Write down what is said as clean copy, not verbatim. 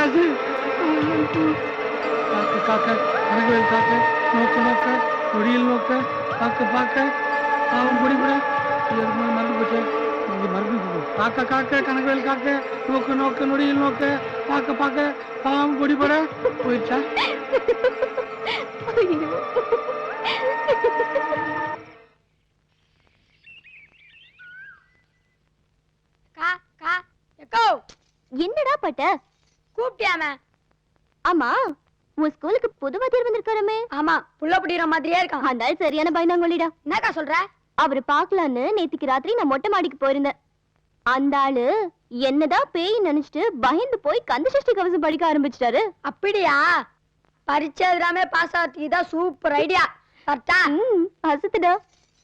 காசு. காக்க காக்க கனகவேல் காக்க, நோக்க நோக்க நொடியில் நோக்க, பார்க்க பார்க்க பாவம் பிடிபட. மறந்து போச்சு, இங்க மறந்து. காக்க காக்க கனகவேல் காக்க, நோக்க நோக்க நொடியில் நோக்க, பார்க்க பார்க்க பாவம் பிடிபட. போயிடுச்சா? என்னடா பட்ட கூப்பிட்டியாம? ஆமா, உன் ஸ்கூலுக்கு புது வாத்தியார் வந்திருக்காரமே. ஆமா, புள்ள புடிக்கிற மாதிரியே இருக்கான். அந்த ஆள் சரியான பயந்தாங்கொள்ளிடா. என்னக்கா சொல்ற? அவரு பாக்கலான்னு நேத்திக்கு ராத்திரி நான் மொட்டை மாடிக்கு போயிருந்தேன். அந்த ஆளு என்னதான் பேய் நினைச்சிட்டு பயந்து போய் கந்த சஷ்டி கவசம் படிக்க ஆரம்பிச்சிட்டாரு. அப்படியா? பரீட்சை எழுதாம பாஸ் ஆகிறதுக்கு தான் சூப்பர் ஐடியா. கரெக்டா? அசத்துடா.